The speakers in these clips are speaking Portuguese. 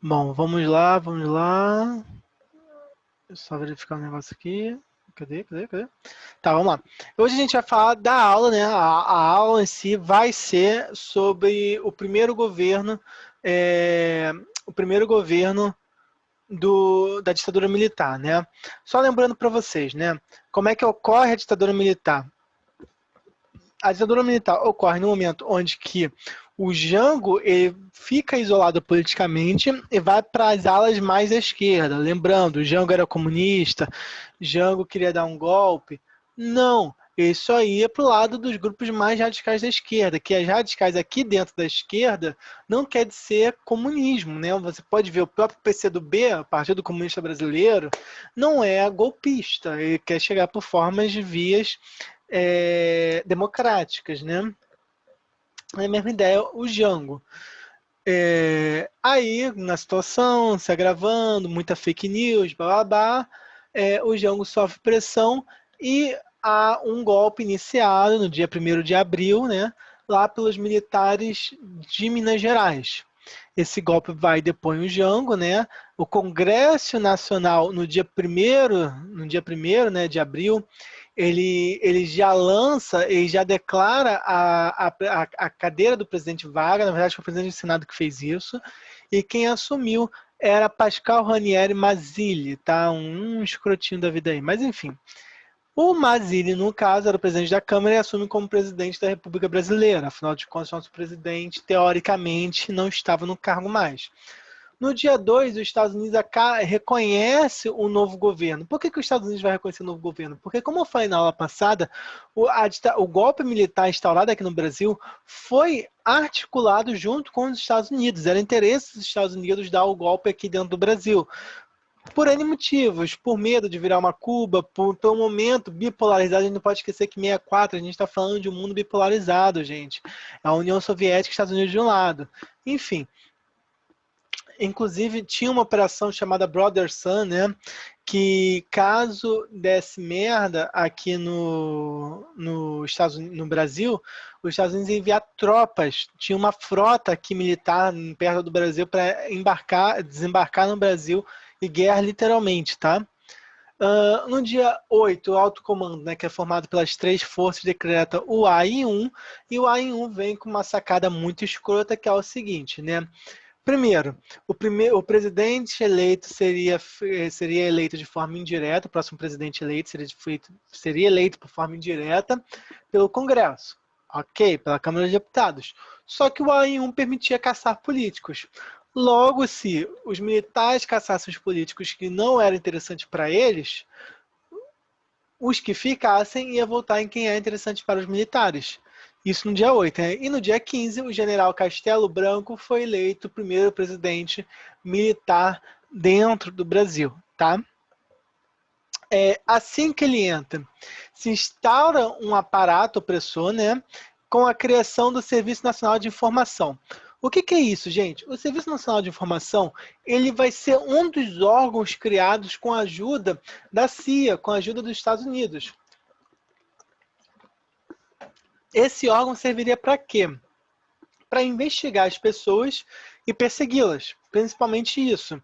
Bom, vamos lá, vamos lá. Só verificar um negócio aqui. Cadê? Tá, vamos lá. Hoje a gente vai falar da aula, né? A aula em si vai ser sobre o primeiro governo, o primeiro governo da ditadura militar, né? Só lembrando para vocês, né? Como é que ocorre a ditadura militar? A ditadura militar ocorre no momento onde que o Jango ele fica isolado politicamente e vai para as alas mais à esquerda. Lembrando, o Jango era comunista, Jango queria dar um golpe. Não, ele só ia para o lado dos grupos mais radicais da esquerda, que as radicais aqui dentro da esquerda não quer dizer comunismo, né? Você pode ver o próprio PCdoB, o Partido Comunista Brasileiro, não é golpista, ele quer chegar por formas de vias democráticas, né? É a mesma ideia, o Django. Aí, na situação, se agravando, muita fake news, blá blá blá, o Django sofre pressão e há um golpe iniciado no dia 1º de abril, né, lá pelos militares de Minas Gerais. Esse golpe vai e depõe o Jango, né? O Congresso Nacional, no dia primeiro, né, de abril, ele já lança, ele já declara a cadeira do presidente Vargas, na verdade foi o presidente do Senado que fez isso, e quem assumiu era Pascal Ranieri Mazzilli, tá? Um escrotinho da vida aí, mas enfim. O Mazzilli, no caso, era o presidente da Câmara e assume como presidente da República Brasileira. Afinal de contas, nosso presidente, teoricamente, não estava no cargo mais. No dia 2, os Estados Unidos reconhece o novo governo. Por que os Estados Unidos vai reconhecer o novo governo? Porque, como eu falei na aula passada, o golpe militar instaurado aqui no Brasil foi articulado junto com os Estados Unidos. Era interesse dos Estados Unidos dar o golpe aqui dentro do Brasil. Por N motivos, por medo de virar uma Cuba, por um momento bipolarizado, a gente não pode esquecer que 64, a gente está falando de um mundo bipolarizado, gente. A União Soviética e os Estados Unidos de um lado. Enfim, inclusive tinha uma operação chamada Brother Sun, né? Que caso desse merda aqui no Brasil, os Estados Unidos iam enviar tropas. Tinha uma frota aqui militar perto do Brasil para desembarcar no Brasil e guerra literalmente, tá? No dia 8, o alto comando, né, que é formado pelas 3 forças, decreta o AI-1, e o AI-1 vem com uma sacada muito escrota, que é o seguinte, né? Primeiro, o presidente eleito seria eleito de forma indireta, o próximo presidente eleito seria eleito por forma indireta pelo Congresso, ok? Pela Câmara de Deputados. Só que o AI-1 permitia caçar políticos. Logo, se os militares caçassem os políticos que não eram interessantes para eles, os que ficassem ia votar em quem é interessante para os militares. Isso no dia 8, né? E no dia 15, o general Castelo Branco foi eleito o primeiro presidente militar dentro do Brasil, tá? Assim que ele entra, se instaura um aparato opressor, né? Com a criação do Serviço Nacional de Informação. O que é isso, gente? O Serviço Nacional de Informação, ele vai ser um dos órgãos criados com a ajuda da CIA, com a ajuda dos Estados Unidos. Esse órgão serviria para quê? Para investigar as pessoas e persegui-las, principalmente isso.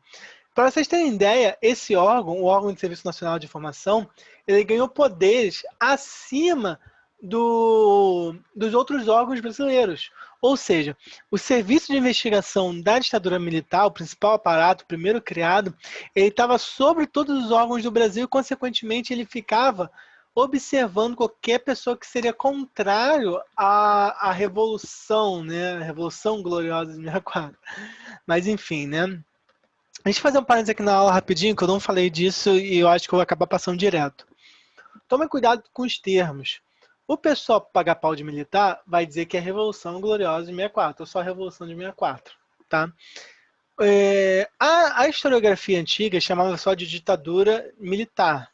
Para vocês terem ideia, esse órgão, o órgão de Serviço Nacional de Informação, ele ganhou poderes acima dos outros órgãos brasileiros. Ou seja, o serviço de investigação da ditadura militar, o principal aparato, o primeiro criado, ele estava sobre todos os órgãos do Brasil e, consequentemente, ele ficava observando qualquer pessoa que seria contrário à Revolução, né? A Revolução Gloriosa de 64. Mas, enfim, né? A gente vai fazer um parênteses aqui na aula rapidinho, que eu não falei disso e eu acho que eu vou acabar passando direto. Tome cuidado com os termos. O pessoal pagar pau de militar vai dizer que é a Revolução Gloriosa de 64, ou só a Revolução de 64, tá? A historiografia antiga chamava só de ditadura militar.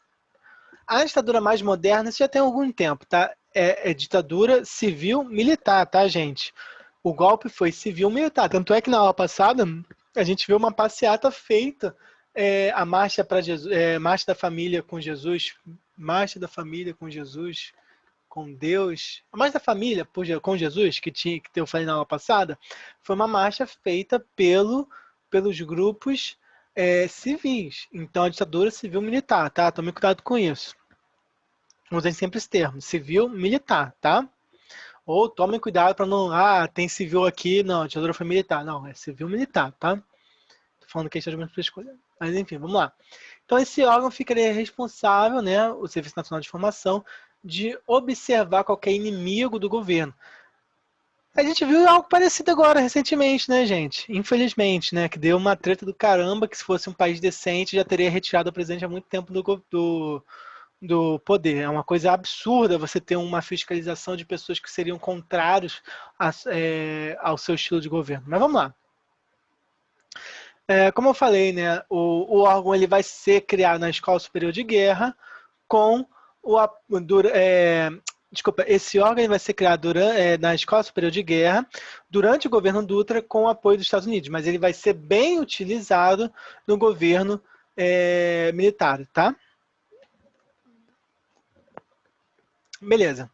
A ditadura mais moderna, isso já tem algum tempo, tá? É ditadura civil-militar, tá, gente? O golpe foi civil-militar. Tanto é que na aula passada a gente viu uma passeata feita, a marcha para Jesus, marcha da família com Jesus, marcha da família com Jesus, com Deus, a marcha da família com Jesus, que eu falei na aula passada, foi uma marcha feita pelo pelos grupos civis. Então, a ditadura civil-militar, tá? Tome cuidado com isso. Usem sempre esse termo, civil-militar, tá? Ou tomem cuidado para não, tem civil aqui, não, a ditadura foi militar. Não, é civil-militar, tá? Tô falando que a gente está de escolha. Mas enfim, vamos lá. Então, esse órgão ficaria responsável, né, o Serviço Nacional de Informação, de observar qualquer inimigo do governo. A gente viu algo parecido agora, recentemente, né, gente? Infelizmente, né, que deu uma treta do caramba, que se fosse um país decente já teria retirado o presidente há muito tempo do poder. É uma coisa absurda você ter uma fiscalização de pessoas que seriam contrários ao seu estilo de governo. Mas vamos lá. Como eu falei, né, o órgão ele vai ser criado na Escola Superior de Guerra com esse órgão vai ser criado na Escola Superior de Guerra durante o governo Dutra com o apoio dos Estados Unidos, mas ele vai ser bem utilizado no governo militar, tá? Beleza.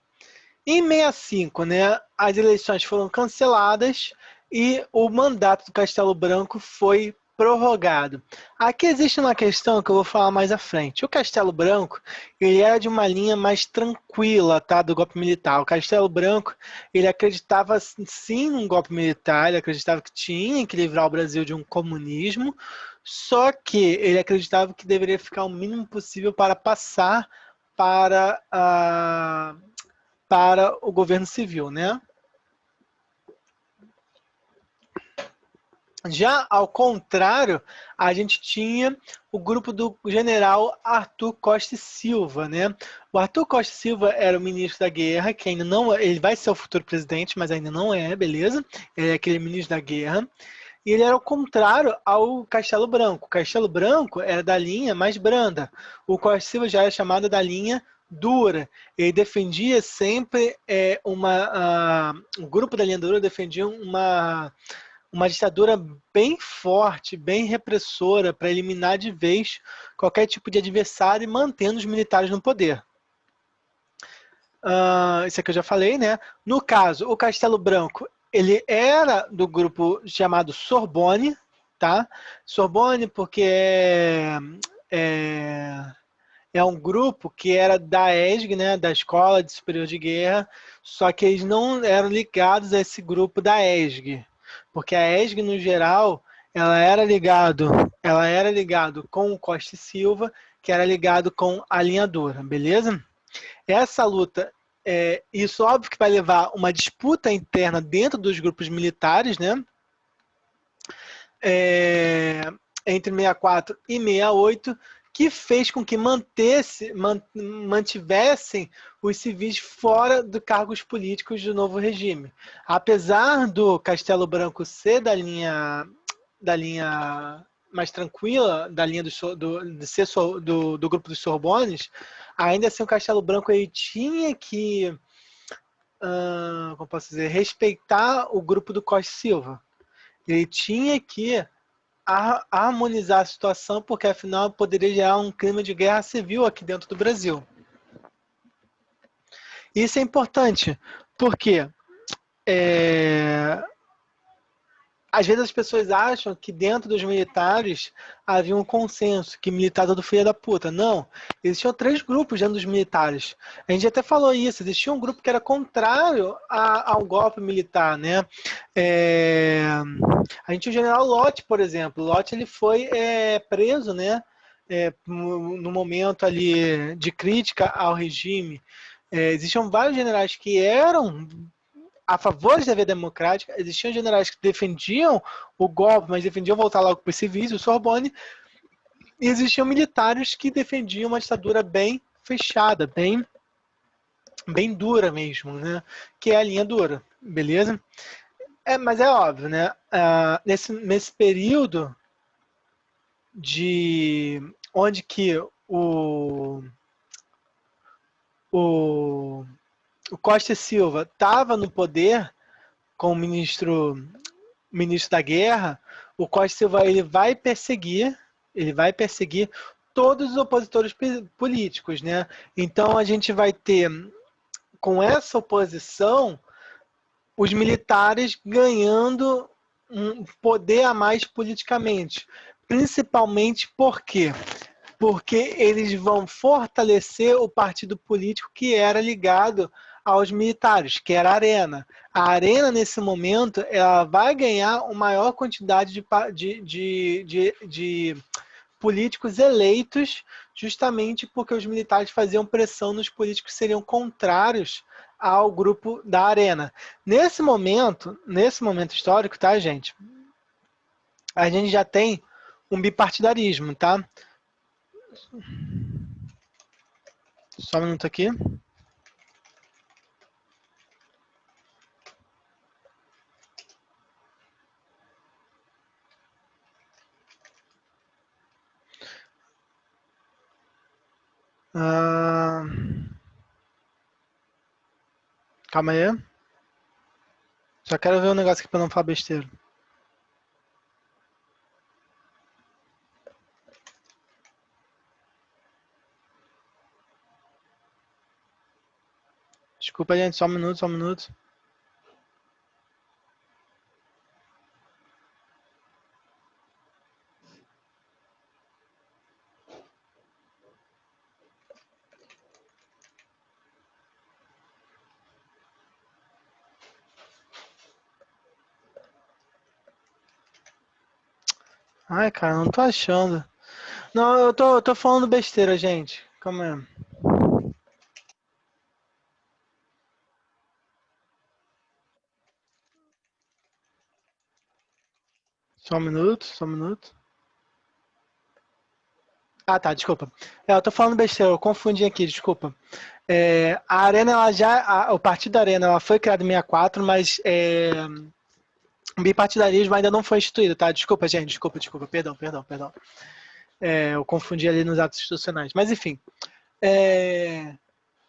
Em 65, né, as eleições foram canceladas e o mandato do Castelo Branco foi prorrogado. Aqui existe uma questão que eu vou falar mais à frente. O Castelo Branco, ele era de uma linha mais tranquila, tá, do golpe militar. O Castelo Branco, ele acreditava sim num golpe militar, ele acreditava que tinha que livrar o Brasil de um comunismo, só que ele acreditava que deveria ficar o mínimo possível para passar para o governo civil, né? Já ao contrário, a gente tinha o grupo do general Arthur Costa e Silva, né? O Arthur Costa e Silva era o ministro da guerra, que ainda não, ele vai ser o futuro presidente, mas ainda não é, beleza? Ele é aquele ministro da guerra. E ele era o contrário ao Castelo Branco. O Castelo Branco era da linha mais branda. O Costa e Silva já era chamado da linha dura. Ele defendia sempre o grupo da linha dura defendia uma ditadura bem forte, bem repressora, para eliminar de vez qualquer tipo de adversário e mantendo os militares no poder. Isso aqui eu já falei, né? No caso, o Castelo Branco, ele era do grupo chamado Sorbonne, tá? Sorbonne porque é um grupo que era da ESG, né, da Escola de Superior de Guerra, só que eles não eram ligados a esse grupo da ESG, porque a ESG, no geral, ela era ligado com o Costa e Silva, que era ligado com a linha dura, beleza? Essa luta, isso óbvio que vai levar uma disputa interna dentro dos grupos militares, né? Entre 64 e 68, que fez com que mantivessem os civis fora dos cargos políticos do novo regime. Apesar do Castelo Branco ser da linha mais tranquila, da linha do grupo dos Sorbones, ainda assim o Castelo Branco ele tinha que, como posso dizer, respeitar o grupo do Costa e Silva. Ele tinha que harmonizar a situação, porque afinal poderia gerar um clima de guerra civil aqui dentro do Brasil. Isso é importante, porque às vezes as pessoas acham que dentro dos militares havia um consenso, que militar é todo filho da puta. Não, existiam 3 grupos dentro dos militares. A gente até falou isso, existia um grupo que era contrário ao golpe militar, né? A gente tinha o general Lott, por exemplo. Lott ele foi preso, né? No momento ali de crítica ao regime. Existiam vários generais que eram a favor da via democrática, existiam generais que defendiam o golpe, mas defendiam voltar logo para os civis, o Sorbonne, e existiam militares que defendiam uma ditadura bem fechada, bem dura mesmo, né? Que é a linha dura, beleza? Mas é óbvio, né? Nesse período de onde que o Costa e Silva estava no poder como ministro da guerra, o Costa e Silva ele vai perseguir todos os opositores políticos, né? Então a gente vai ter, com essa oposição, os militares ganhando um poder a mais politicamente. Principalmente por quê? Porque eles vão fortalecer o partido político que era ligado aos militares, que era a Arena. A Arena, nesse momento, ela vai ganhar uma maior quantidade de políticos eleitos, justamente porque os militares faziam pressão nos políticos que seriam contrários ao grupo da Arena. Nesse momento histórico, tá, gente? A gente já tem um bipartidarismo, tá? Só um minuto aqui. Calma aí. Só quero ver um negócio aqui para não falar besteira. Desculpa, gente, só um minuto, só um minuto. Ai, cara, não tô achando. Não, eu tô falando besteira, gente. Calma aí. Só um minuto, só um minuto. Ah, tá, desculpa. Eu tô falando besteira, eu confundi aqui, desculpa. A Arena, o Partido da Arena, ela foi criada em 64, mas o bipartidarismo ainda não foi instituído, tá? Desculpa, gente, desculpa, perdão. Eu confundi ali nos atos institucionais. Mas, enfim,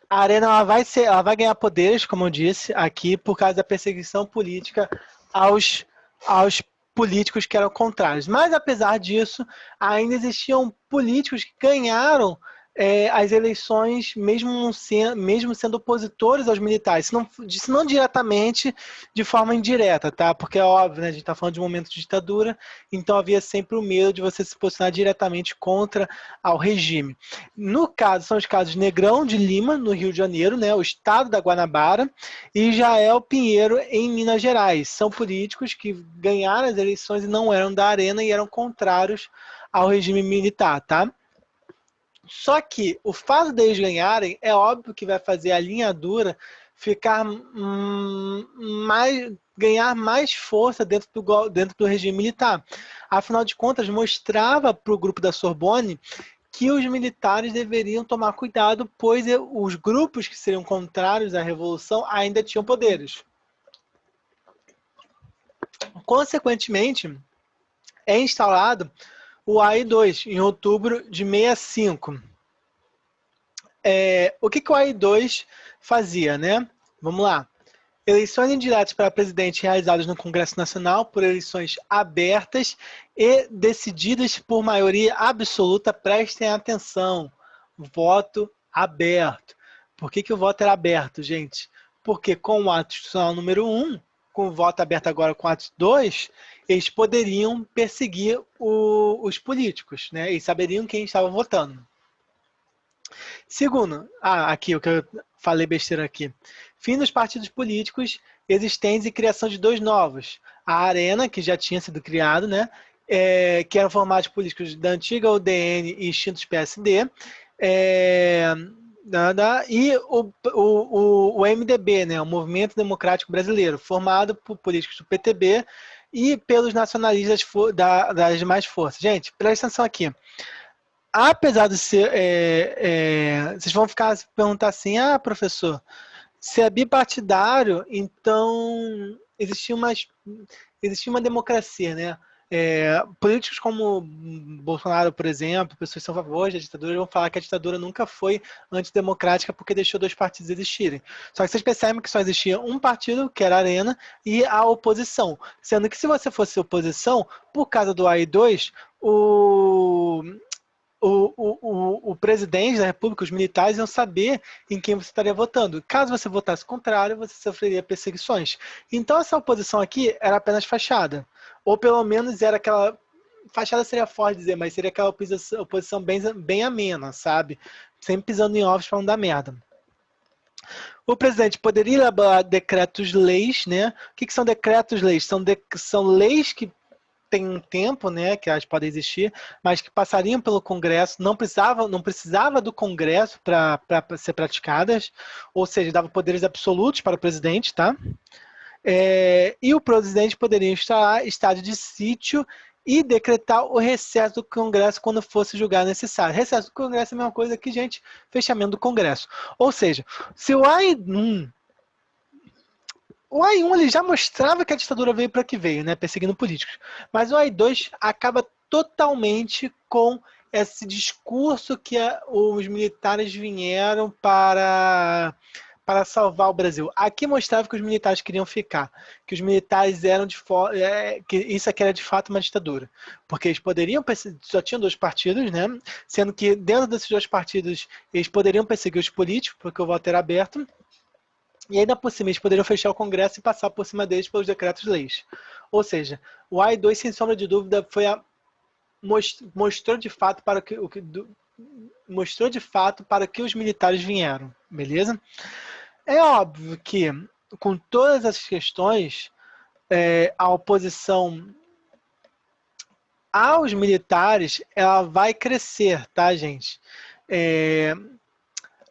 a Arena ela vai ganhar poderes, como eu disse aqui, por causa da perseguição política aos políticos que eram contrários. Mas, apesar disso, ainda existiam políticos que ganharam as eleições, mesmo sendo opositores aos militares, se não diretamente, de forma indireta, tá? Porque é óbvio, né, a gente está falando de um momento de ditadura, então havia sempre o medo de você se posicionar diretamente contra ao regime. No caso, são os casos de Negrão de Lima, no Rio de Janeiro, né, o estado da Guanabara, e Jael Pinheiro, em Minas Gerais. São políticos que ganharam as eleições e não eram da Arena e eram contrários ao regime militar, tá? Só que o fato deles ganharem é óbvio que vai fazer a linha dura ficar ganhar mais força dentro do regime militar. Afinal de contas, mostrava para o grupo da Sorbonne que os militares deveriam tomar cuidado, pois os grupos que seriam contrários à revolução ainda tinham poderes. Consequentemente, é instalado o AI-2 em outubro de 65. O que o AI-2 fazia, né? Vamos lá. Eleições indiretas para presidente realizadas no Congresso Nacional por eleições abertas e decididas por maioria absoluta. Prestem atenção. Voto aberto. Por que o voto era aberto, gente? Porque com o ato institucional número 1, com o voto aberto agora com o ato 2, eles poderiam perseguir os políticos, né? Eles saberiam quem estava votando. Segundo, aqui o que eu falei besteira aqui. Fim dos partidos políticos existentes e criação de dois novos. A Arena, que já tinha sido criado, né? Que eram formados políticos da antiga UDN e extintos PSD. E o MDB, né? O Movimento Democrático Brasileiro, formado por políticos do PTB e pelos nacionalistas das demais forças. Gente, presta atenção aqui. Apesar de ser, vocês vão ficar se perguntar assim, professor, se é bipartidário, então existia uma democracia, né? Políticos como Bolsonaro, por exemplo, pessoas que são a favor da ditadura, vão falar que a ditadura nunca foi antidemocrática porque deixou dois partidos existirem. Só que vocês percebem que só existia um partido, que era a Arena, e a oposição. Sendo que se você fosse oposição, por causa do AI-2, o presidente da República, os militares, iam saber em quem você estaria votando. Caso você votasse contrário, você sofreria perseguições. Então, essa oposição aqui era apenas fachada. Ou pelo menos era aquela... Fachada seria forte dizer, mas seria aquela oposição bem amena, sabe? Sempre pisando em ovos para não dar merda. O presidente poderia elaborar decretos-leis, né? O que são decretos-leis? São leis que tem um tempo, né, que elas podem existir, mas que passariam pelo Congresso, não precisava do Congresso para ser praticadas, ou seja, dava poderes absolutos para o presidente, tá? E o presidente poderia instalar estado de sítio e decretar o recesso do Congresso quando fosse julgar necessário. Recesso do Congresso é a mesma coisa que, gente, fechamento do Congresso. Ou seja, se o AI-1 ele já mostrava que a ditadura veio para que veio, né, perseguindo políticos. Mas o AI-2 acaba totalmente com esse discurso que os militares vieram para salvar o Brasil. Aqui mostrava que os militares queriam ficar, que os militares eram que isso aqui era de fato uma ditadura, porque eles poderiam só tinham 2 partidos, né? Sendo que dentro desses 2 partidos eles poderiam perseguir os políticos, porque o voto era aberto. E ainda por cima, eles poderiam fechar o Congresso e passar por cima deles pelos decretos-leis. Ou seja, o AI-2, sem sombra de dúvida, mostrou de fato para que os militares vieram, beleza? É óbvio que, com todas essas questões, a oposição aos militares, ela vai crescer, tá, gente?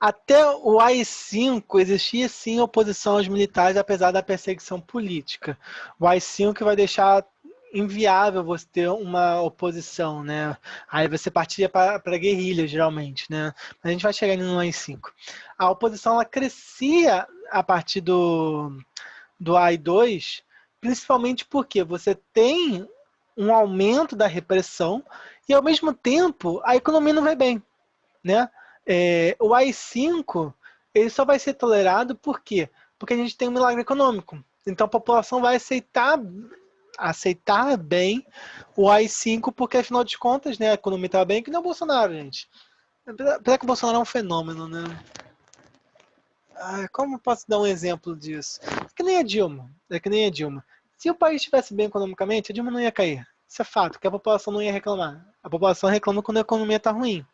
Até o AI-5 existia sim oposição aos militares, apesar da perseguição política. O AI-5 vai deixar inviável você ter uma oposição, né? Aí você partia para guerrilha, geralmente, né? Mas a gente vai chegar no AI-5. A oposição ela crescia a partir do AI-2, principalmente porque você tem um aumento da repressão e, ao mesmo tempo, a economia não vai bem, né? O AI-5 ele só vai ser tolerado por quê? Porque a gente tem um milagre econômico. Então a população vai aceitar bem o AI-5 porque, afinal de contas, né, a economia está bem, que não é o Bolsonaro, gente. Apesar que o Bolsonaro é um fenômeno, né? Como eu posso dar um exemplo disso? É que nem a Dilma. Se o país estivesse bem economicamente, a Dilma não ia cair. Isso é fato, que a população não ia reclamar. A população reclama quando a economia está ruim.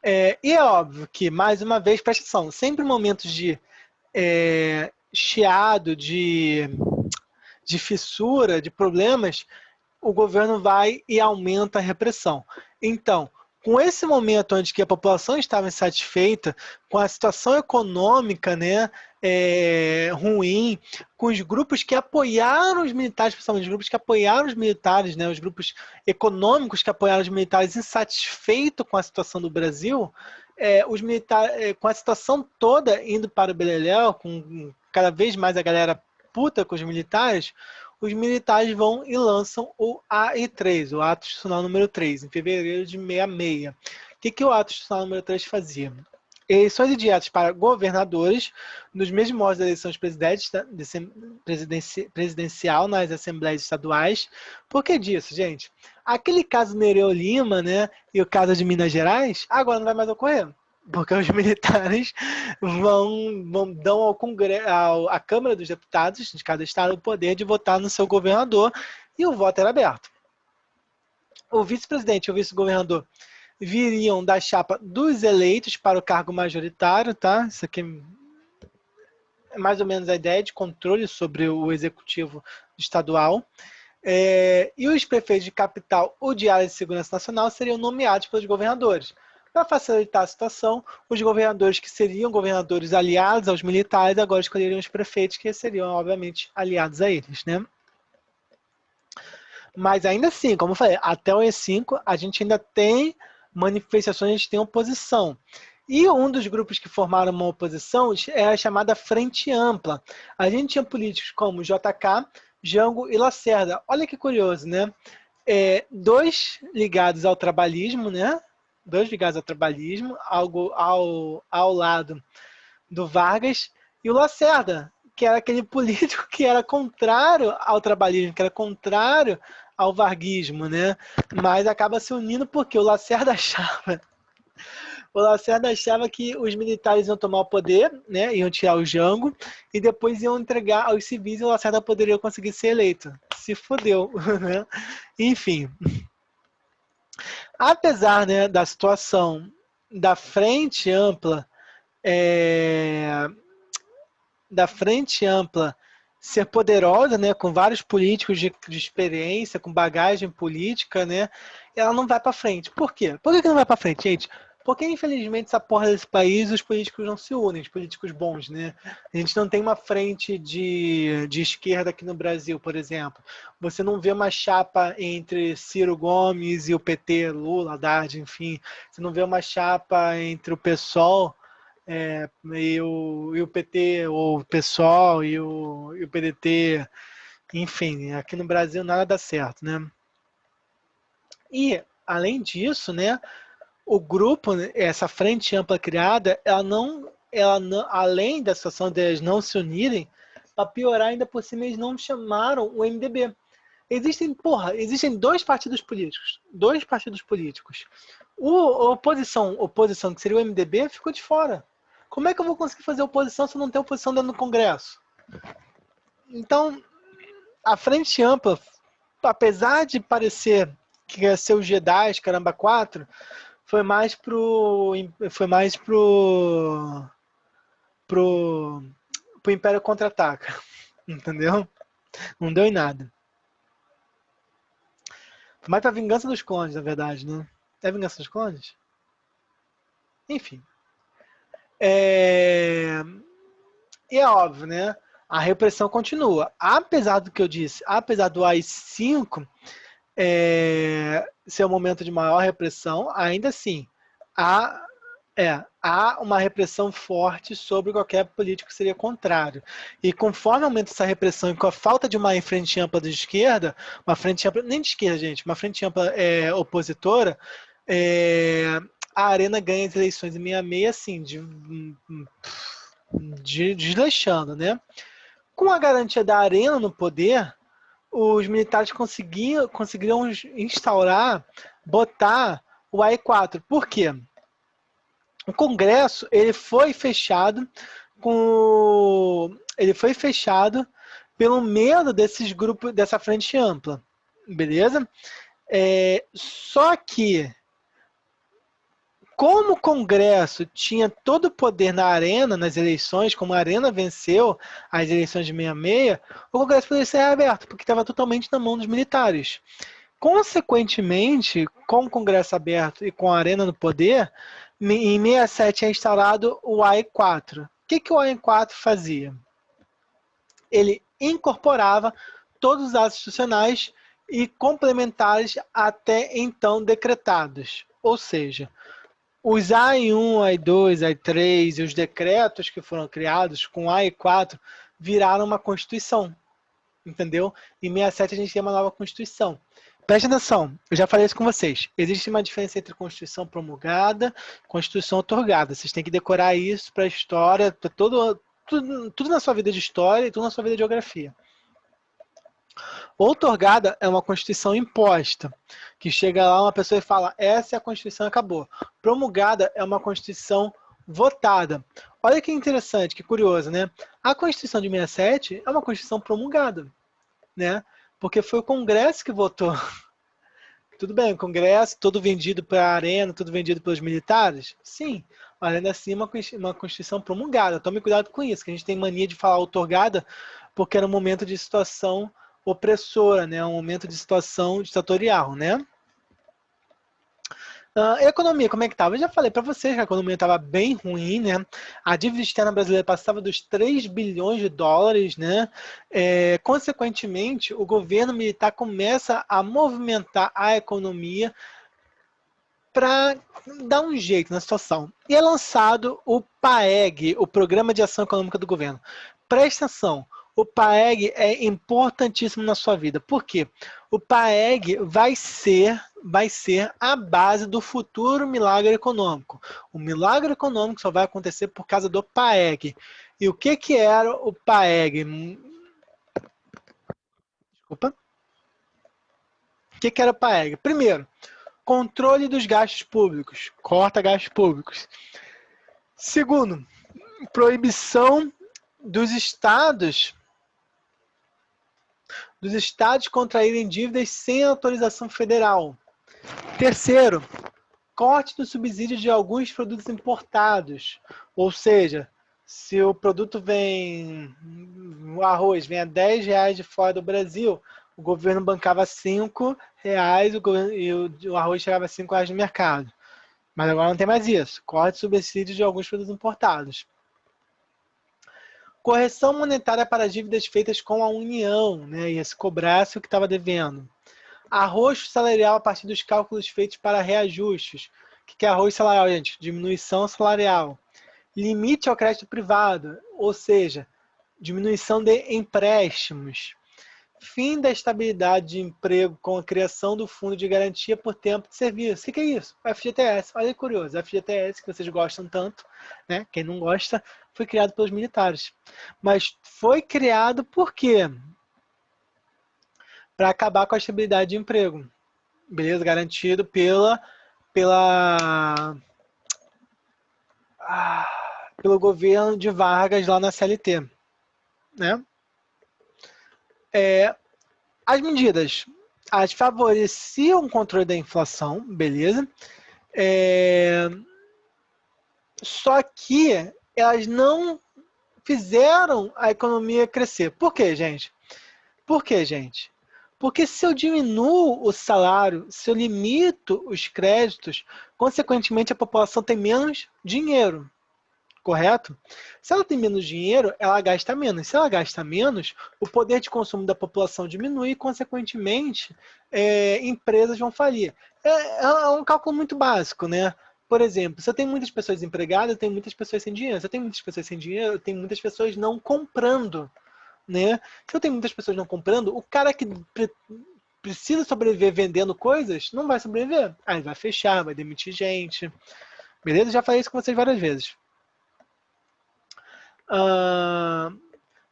E é óbvio que, mais uma vez, presta atenção, sempre em momentos de chiado, de fissura, de problemas, o governo vai e aumenta a repressão. Então, com esse momento onde que a população estava insatisfeita, com a situação econômica, né, ruim, com os grupos que apoiaram os militares, principalmente os grupos que apoiaram os militares, né, os grupos econômicos que apoiaram os militares insatisfeitos com a situação do Brasil, os militares, com a situação toda indo para o beleléu, com cada vez mais a galera puta com os militares vão e lançam o AI-3, o Ato Institucional número 3, em fevereiro de 66. O que o Ato Institucional número 3 fazia? Eleições diretas para governadores, nos mesmos modos das eleições presidencial nas assembleias estaduais. Por que disso, gente? Aquele caso Nereu Lima, né, e o caso de Minas Gerais, agora não vai mais ocorrer. Porque os militares dão ao Congresso, à Câmara dos Deputados de cada estado o poder de votar no seu governador e o voto era aberto. O vice-presidente e o vice-governador viriam da chapa dos eleitos para o cargo majoritário, tá? Isso aqui é mais ou menos a ideia de controle sobre o executivo estadual. E os prefeitos de capital ou de área de segurança nacional seriam nomeados pelos governadores. Para facilitar a situação, os governadores que seriam governadores aliados aos militares agora escolheriam os prefeitos que seriam, obviamente, aliados a eles, né? Mas ainda assim, como eu falei, até o E5 a gente ainda tem manifestações, a gente tem oposição. E um dos grupos que formaram uma oposição é a chamada Frente Ampla. A gente tinha políticos como JK, Jango e Lacerda. Olha que curioso, né? 2 ligados ao trabalhismo, né? 2 ligados ao trabalhismo, ao lado do Vargas, e o Lacerda, que era aquele político que era contrário ao trabalhismo, que era contrário ao varguismo, né? Mas acaba se unindo porque o Lacerda achava que os militares iam tomar o poder, né? Iam tirar o Jango e depois iam entregar aos civis e o Lacerda poderia conseguir ser eleito. Se fodeu, né? Enfim. Apesar, né, da situação da frente ampla, é, da frente ampla ser poderosa, né, com vários políticos de experiência, com bagagem política, né, ela não vai para frente. Por quê? Por que não vai para frente, gente? Porque, infelizmente, essa porra desse país, os políticos não se unem, os políticos bons, né? A gente não tem uma frente de esquerda aqui no Brasil, por exemplo. Você não vê uma chapa entre Ciro Gomes e o PT, Lula, Haddad, enfim. Você não vê uma chapa entre o PSOL e o PT, ou o PSOL e o PDT. Enfim, aqui no Brasil nada dá certo, né? E, além disso, né, o grupo, essa frente ampla criada, ela não, além da situação deles não se unirem, para piorar ainda por cima, eles não chamaram o MDB. Existem dois partidos políticos. Dois partidos políticos. A oposição, que seria o MDB, ficou de fora. Como é que eu vou conseguir fazer oposição se eu não tenho oposição dentro do Congresso? Então, a frente ampla, apesar de parecer que ia ser o G10, caramba, 4, foi mais pro Império Contra-Ataca, entendeu? Não deu em nada. Foi mais pra Vingança dos Clones, na verdade, né? É Vingança dos Clones? Enfim. E é óbvio, né? A repressão continua. Apesar do que eu disse, apesar do AI-5 ser um momento de maior repressão, ainda assim, há uma repressão forte sobre qualquer político que seria contrário. E conforme aumenta essa repressão e com a falta de uma frente ampla de esquerda, uma frente ampla, nem de esquerda, gente, uma frente ampla opositora, a Arena ganha as eleições em 66, assim, desleixando, né? Com a garantia da Arena no poder, os militares conseguiram botar o AI-4. Por quê? O Congresso ele foi fechado pelo medo desses grupos, dessa frente ampla, beleza? Só que como o Congresso tinha todo o poder na Arena, nas eleições, como a Arena venceu as eleições de 66, o Congresso poderia ser aberto, porque estava totalmente na mão dos militares. Consequentemente, com o Congresso aberto e com a Arena no poder, em 67 é instaurado o AI-4. O que o AI-4 fazia? Ele incorporava todos os atos institucionais e complementares até então decretados. Ou seja, os AI-1, AI-2, AI-3 e os decretos que foram criados com AI-4 viraram uma Constituição, entendeu? Em 67 a gente tem uma nova Constituição. Preste atenção, eu já falei isso com vocês. Existe uma diferença entre Constituição promulgada e Constituição otorgada. Vocês têm que decorar isso para a história, para tudo na sua vida de história e tudo na sua vida de geografia. Outorgada é uma Constituição imposta, que chega lá uma pessoa e fala, essa é a Constituição e acabou. Promulgada é uma Constituição votada. Olha que interessante, que curioso, né? A Constituição de 67 é uma Constituição promulgada, né? Porque foi o Congresso que votou. Tudo bem, o Congresso, todo vendido para a Arena, tudo vendido pelos militares? Sim, mas ainda assim uma Constituição promulgada. Tome cuidado com isso, que a gente tem mania de falar outorgada, porque era um momento de situação opressora, né? Um momento de situação ditatorial, né? A economia, como é que estava? Eu já falei para vocês que a economia estava bem ruim, né? A dívida externa brasileira passava dos 3 bilhões de dólares, né? Consequentemente, o governo militar começa a movimentar a economia para dar um jeito na situação. E é lançado o PAEG, o Programa de Ação Econômica do Governo. Presta atenção, o PAEG é importantíssimo na sua vida. Por quê? O PAEG vai ser a base do futuro milagre econômico. O milagre econômico só vai acontecer por causa do PAEG. E o que era o PAEG? Desculpa. O que era o PAEG? Primeiro, controle dos gastos públicos. Corta gastos públicos. Segundo, proibição dos estados contraírem dívidas sem autorização federal. Terceiro, corte do subsídio de alguns produtos importados. Ou seja, se o produto o arroz vem a R$10 de fora do Brasil, o governo bancava R$5 e o arroz chegava a R$5 no mercado. Mas agora não tem mais isso. Corte subsídio de alguns produtos importados. Correção monetária para dívidas feitas com a União, né? Ia se cobrasse o que estava devendo. Arrocho salarial a partir dos cálculos feitos para reajustes. O que é arrocho salarial, gente? Diminuição salarial. Limite ao crédito privado, ou seja, diminuição de empréstimos. Fim da estabilidade de emprego com a criação do Fundo de Garantia por Tempo de Serviço. O que é isso? O FGTS. Olha que curioso. O FGTS, que vocês gostam tanto, né? Quem não gosta, foi criado pelos militares. Mas foi criado por quê? Para acabar com a estabilidade de emprego. Beleza? Garantido pelo governo de Vargas lá na CLT. Né? As medidas, favoreciam o controle da inflação, beleza? Só que elas não fizeram a economia crescer. Por quê, gente? Porque se eu diminuo o salário, se eu limito os créditos, consequentemente a população tem menos dinheiro. Correto? Se ela tem menos dinheiro, ela gasta menos. Se ela gasta menos, o poder de consumo da população diminui e, consequentemente, empresas vão falir. É um cálculo muito básico, né? Por exemplo, se eu tenho muitas pessoas empregadas, eu tenho muitas pessoas sem dinheiro. Se eu tenho muitas pessoas sem dinheiro, eu tenho muitas pessoas não comprando. Né? Se eu tenho muitas pessoas não comprando, o cara que precisa sobreviver vendendo coisas, não vai sobreviver. Aí vai fechar, vai demitir gente. Beleza? Já falei isso com vocês várias vezes.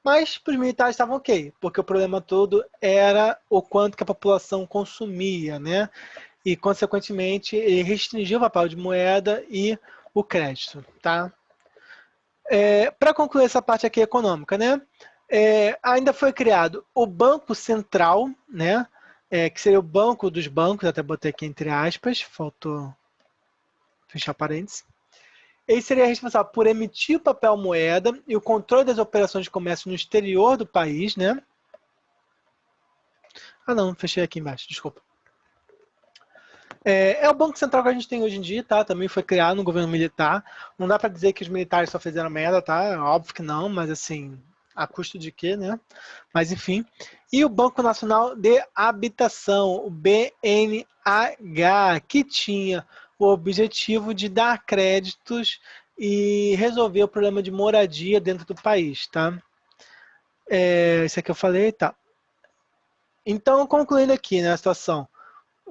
Mas para os militares estavam ok, porque o problema todo era o quanto que a população consumia, né? E, consequentemente, ele restringiu o papel de moeda e o crédito, tá? Para concluir essa parte aqui econômica, né? Ainda foi criado o Banco Central, né? Que seria o banco dos bancos, até botei aqui entre aspas, faltou fechar parênteses. Ele seria responsável por emitir o papel moeda e o controle das operações de comércio no exterior do país, né? Não, fechei aqui embaixo, desculpa. É o Banco Central que a gente tem hoje em dia, tá? Também foi criado no governo militar. Não dá para dizer que os militares só fizeram merda, tá? Óbvio que não, mas assim, a custo de quê, né? Mas enfim. E o Banco Nacional de Habitação, o BNH, que tinha o objetivo de dar créditos e resolver o problema de moradia dentro do país, tá? Isso aqui eu falei, tá? Então, concluindo aqui, né, a situação,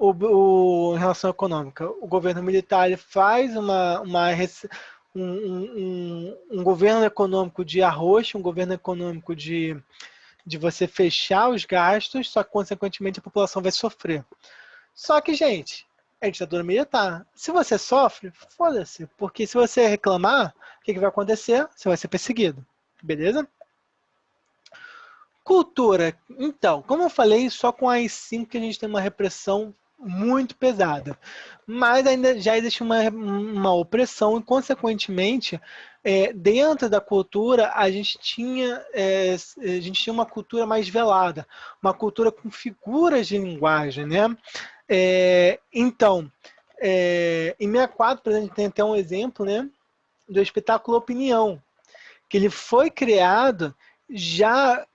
em relação econômica, o governo militar ele faz um governo econômico de arroz, um governo econômico de você fechar os gastos, só que, consequentemente, a população vai sofrer. Só que, gente, é ditadura militar. Se você sofre, foda-se. Porque se você reclamar, o que vai acontecer? Você vai ser perseguido. Beleza? Cultura. Então, como eu falei, só com as 5 que a gente tem uma repressão muito pesada. Mas ainda já existe uma opressão e, consequentemente, dentro da cultura, a gente tinha uma cultura mais velada, uma cultura com figuras de linguagem, né? Então, em 64, por exemplo, tem até um exemplo, né, do espetáculo Opinião, que ele foi criado já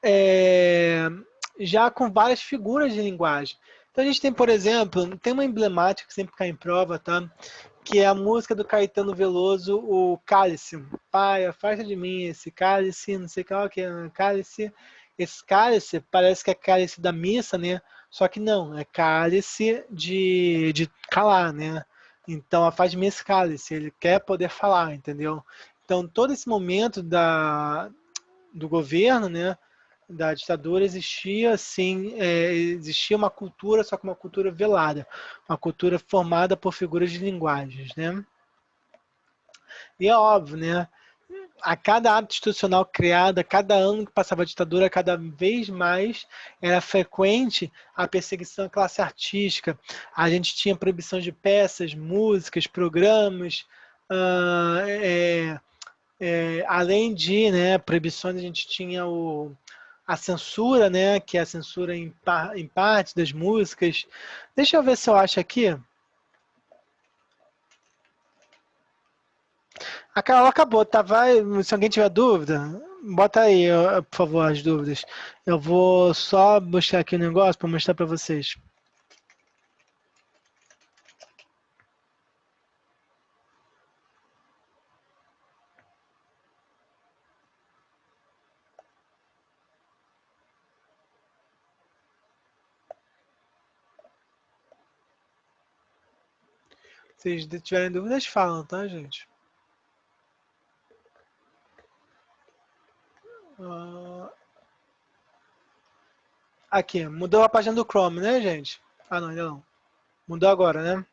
com várias figuras de linguagem. Então a gente tem, por exemplo, tem uma emblemática que sempre cai em prova, tá? Que é a música do Caetano Veloso, o Cálice. Pai, afasta de mim esse cálice, não sei o que, cálice. Esse cálice parece que é cálice da missa, né? Só que não, é cálice de calar, né? Então, a faz esse cálice, ele quer poder falar, entendeu? Então, todo esse momento do governo, né, da ditadura, existia, assim, existia uma cultura, só que uma cultura velada, uma cultura formada por figuras de linguagens, né? E é óbvio, né? A cada ato institucional criado, a cada ano que passava a ditadura, cada vez mais era frequente a perseguição à classe artística. A gente tinha proibição de peças, músicas, programas, ah, além de, né, proibições, a gente tinha a censura, né, que é a censura em parte das músicas. Deixa eu ver se eu acho aqui. A Carol acabou, tá? Vai, se alguém tiver dúvida, bota aí, por favor, as dúvidas. Eu vou só buscar aqui o negócio para mostrar para vocês. Se vocês tiverem dúvidas, falam, tá, gente? Aqui, mudou a página do Chrome, né, gente? Ah, não, ainda não. Mudou agora, né?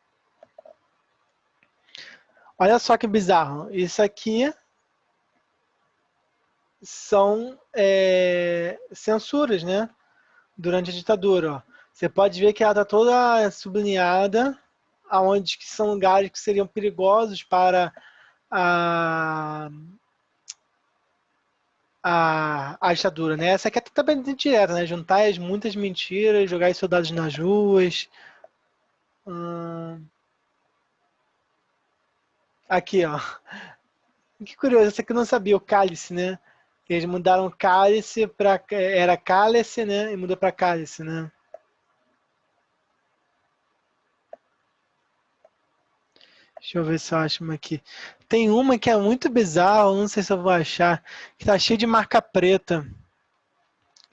Olha só que bizarro. Isso aqui são censuras, né? Durante a ditadura. Ó. Você pode ver que ela está toda sublinhada, aonde que são lugares que seriam perigosos para a, a ditadura, né? Essa aqui é totalmente direta, né? Juntar as muitas mentiras, jogar os soldados nas ruas. Aqui, ó. Que curioso, essa aqui eu não sabia, o cálice, né? Eles mudaram cálice para era cálice, né? E mudou para cálice, né? Deixa eu ver se eu acho uma aqui. Tem uma que é muito bizarra, não sei se eu vou achar, que tá cheia de marca preta.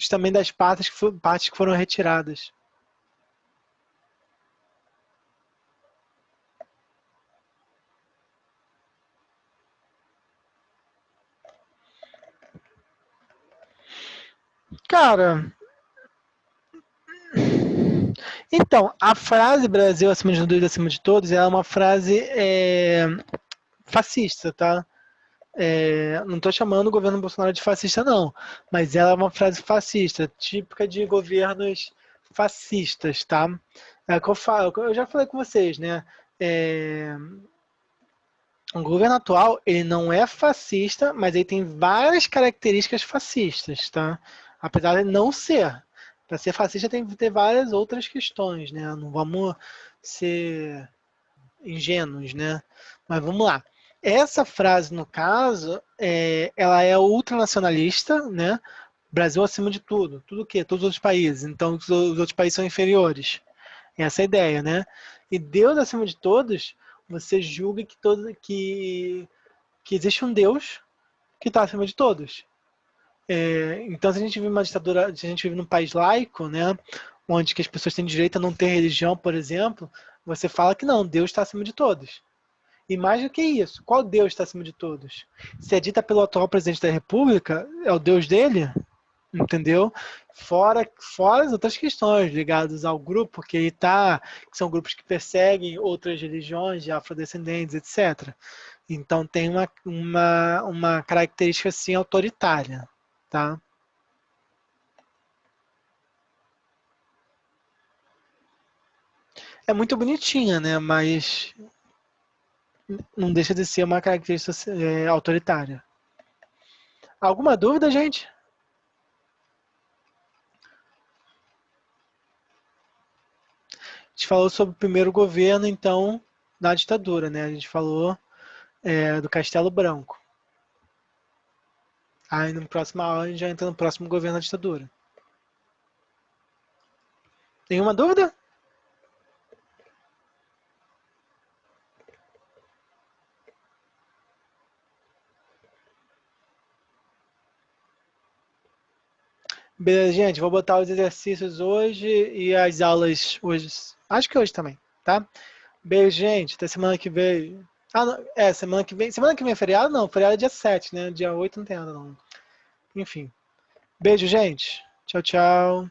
Também das partes que foram retiradas. Cara, então, a frase Brasil acima de tudo e acima de todos é uma frase fascista, tá? Não estou chamando o governo Bolsonaro de fascista, não, mas ela é uma frase fascista, típica de governos fascistas, tá? É o que eu falo, eu já falei com vocês, né? É, o governo atual, ele não é fascista, mas ele tem várias características fascistas, tá? Apesar de não ser. Para ser fascista tem que ter várias outras questões, né? Não vamos ser ingênuos, né? Mas vamos lá. Essa frase, no caso, ela é ultranacionalista, né? Brasil acima de tudo. Tudo o quê? Todos os outros países. Então, os outros países são inferiores. Essa é a ideia, né? E Deus acima de todos, você julga que existe um Deus que está acima de todos. Então, se a gente vive uma ditadura, se a gente vive num país laico, né, onde que as pessoas têm direito a não ter religião, por exemplo, você fala que não, Deus está acima de todos. E mais do que isso, qual Deus está acima de todos? Se é dita pelo atual presidente da República, é o Deus dele? Entendeu? Fora as outras questões ligadas ao grupo que ele tá, que são grupos que perseguem outras religiões de afrodescendentes, etc. Então tem uma característica assim autoritária, tá? É muito bonitinha, né? Mas não deixa de ser uma característica autoritária. Alguma dúvida, gente? A gente falou sobre o primeiro governo, então, da ditadura, né? A gente falou do Castelo Branco. Aí, no próximo aula, a gente já entra no próximo governo da ditadura. Nenhuma dúvida? Beleza, gente, vou botar os exercícios hoje e as aulas hoje. Acho que hoje também, tá? Beijo, gente. Até semana que vem. Ah, não, semana que vem. Semana que vem é feriado? Não, feriado é dia 7, né? Dia 8 não tem nada, não. Enfim. Beijo, gente. Tchau, tchau.